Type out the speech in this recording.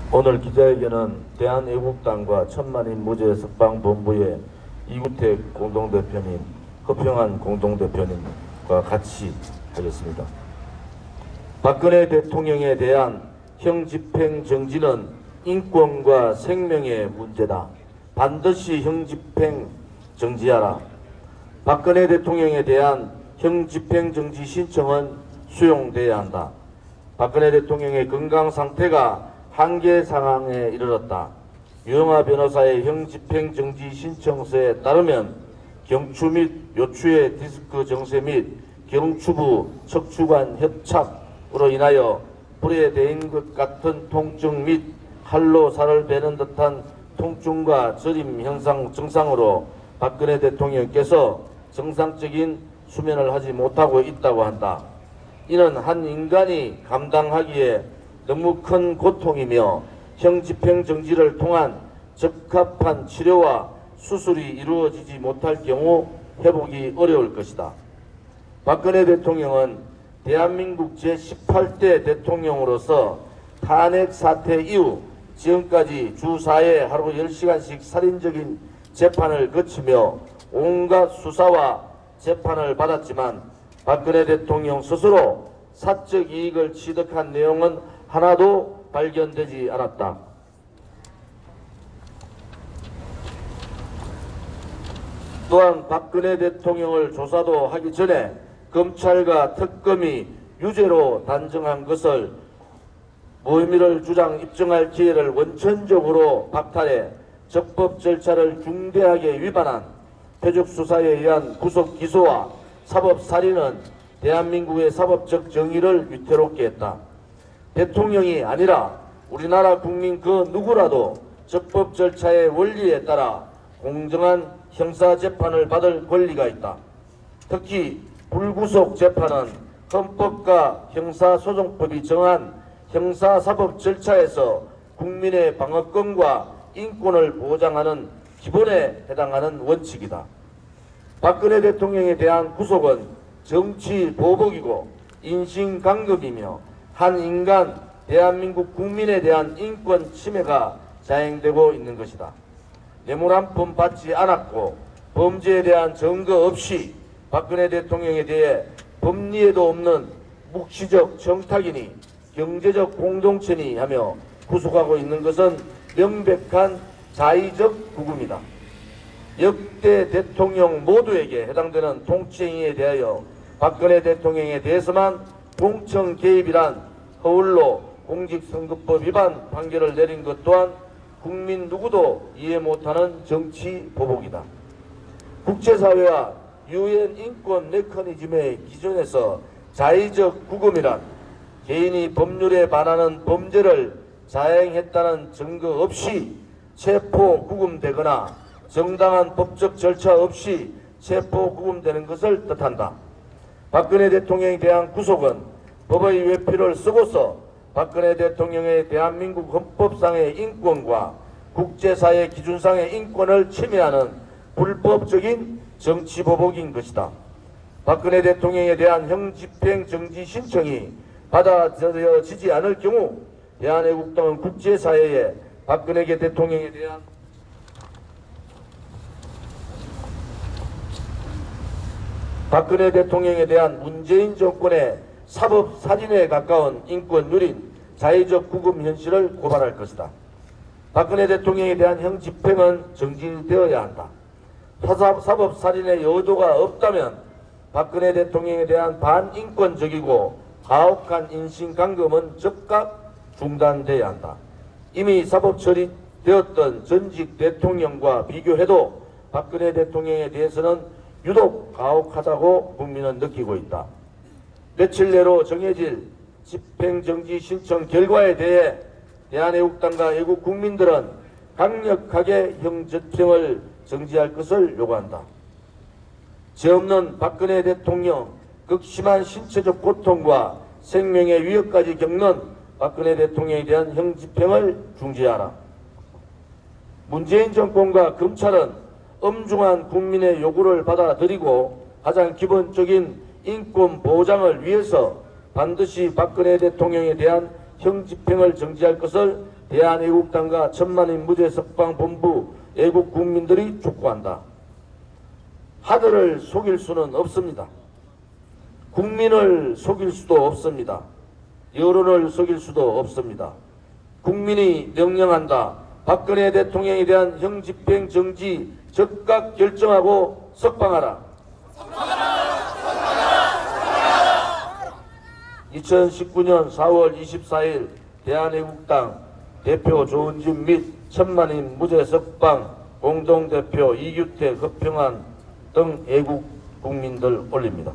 오늘 기자회견은 대한애국당과 천만인 무죄 석방본부의 이구택 공동대표님, 허평한 공동대표님과 같이 하겠습니다. 박근혜 대통령에 대한 형집행 정지는 인권과 생명의 문제다. 반드시 형집행 정지하라. 박근혜 대통령에 대한 형집행 정지 신청은 수용돼야 한다. 박근혜 대통령의 건강 상태가 한계 상황에 이르렀다. 유영하 변호사의 형집행 정지 신청서에 따르면 경추 및 요추의 디스크 정세 및 경추부 척추관 협착으로 인하여 불에 대인 것 같은 통증 및 칼로 살을 베는 듯한 통증과 저림 현상 증상으로 박근혜 대통령께서 정상적인 수면을 하지 못하고 있다고 한다. 이는 한 인간이 감당하기에 너무 큰 고통이며 형집행 정지를 통한 적합한 치료와 수술이 이루어지지 못할 경우 회복이 어려울 것이다. 박근혜 대통령은 대한민국 제18대 대통령으로서 탄핵 사태 이후 지금까지 주 4회 하루 10시간씩 살인적인 재판을 거치며 온갖 수사와 재판을 받았지만 박근혜 대통령 스스로 사적 이익을 취득한 내용은 하나도 발견되지 않았다. 또한 박근혜 대통령을 조사도 하기 전에 검찰과 특검이 유죄로 단정한 것을 무혐의를 주장 입증할 기회를 원천적으로 박탈해 적법 절차를 중대하게 위반한 표적수사에 의한 구속 기소와 사법살인은 대한민국의 사법적 정의를 위태롭게 했다. 대통령이 아니라 우리나라 국민 그 누구라도 적법 절차의 원리에 따라 공정한 형사재판을 받을 권리가 있다. 특히 불구속 재판은 헌법과 형사소송법이 정한 형사사법 절차에서 국민의 방어권과 인권을 보장하는 기본에 해당하는 원칙이다. 박근혜 대통령에 대한 구속은 정치 보복이고 인신강급이며 한 인간 대한민국 국민에 대한 인권 침해가 자행되고 있는 것이다. 뇌물 한 푼 받지 않았고 범죄에 대한 증거 없이 박근혜 대통령에 대해 법리에도 없는 묵시적 청탁이니 경제적 공동체니 하며 구속하고 있는 것은 명백한 자의적 구금이다. 역대 대통령 모두에게 해당되는 통치행위에 대하여 박근혜 대통령에 대해서만 공청 개입이란 허울로 공직선거법 위반 판결을 내린 것 또한 국민 누구도 이해 못하는 정치 보복이다. 국제사회와 유엔 인권 메커니즘의 기준에서 자의적 구금이란 개인이 법률에 반하는 범죄를 자행했다는 증거 없이 체포 구금되거나 정당한 법적 절차 없이 체포 구금되는 것을 뜻한다. 박근혜 대통령에 대한 구속은 법의 외피를 쓰고서 박근혜 대통령의 대한민국 헌법상의 인권과 국제사회 기준상의 인권을 침해하는 불법적인 정치보복인 것이다. 박근혜 대통령에 대한 형집행 정지 신청이 받아들여지지 않을 경우 대한애국당은 국제사회에 박근혜 대통령에 대한 문재인 정권의 사법살인에 가까운 인권유린 자의적 구금 현실을 고발할 것이다. 박근혜 대통령에 대한 형집행은 정지되어야 한다. 사법살인의 여도가 없다면 박근혜 대통령에 대한 반인권적이고 가혹한 인신강금은 즉각 중단돼야 한다. 이미 사법 처리되었던 전직 대통령과 비교해도 박근혜 대통령에 대해서는 유독 가혹하다고 국민은 느끼고 있다. 며칠 내로 정해질 집행정지 신청 결과에 대해 대한애국당과 애국 국민들은 강력하게 형집행을 정지할 것을 요구한다. 죄 없는 박근혜 대통령, 극심한 신체적 고통과 생명의 위협까지 겪는 박근혜 대통령에 대한 형집행을 중지하라. 문재인 정권과 검찰은 엄중한 국민의 요구를 받아들이고 가장 기본적인 인권 보장을 위해서 반드시 박근혜 대통령에 대한 형집행을 정지할 것을 대한애국당과 천만인 무죄 석방 본부 애국 국민들이 촉구한다. 하들을 속일 수는 없습니다. 국민을 속일 수도 없습니다. 여론을 속일 수도 없습니다. 국민이 명령한다. 박근혜 대통령에 대한 형집행 정지 즉각 결정하고 석방하라. 2019년 4월 24일 대한애국당 대표 조은진 및 천만인 무죄 석방 공동대표 이규택, 허평한 등 애국 국민들 올립니다.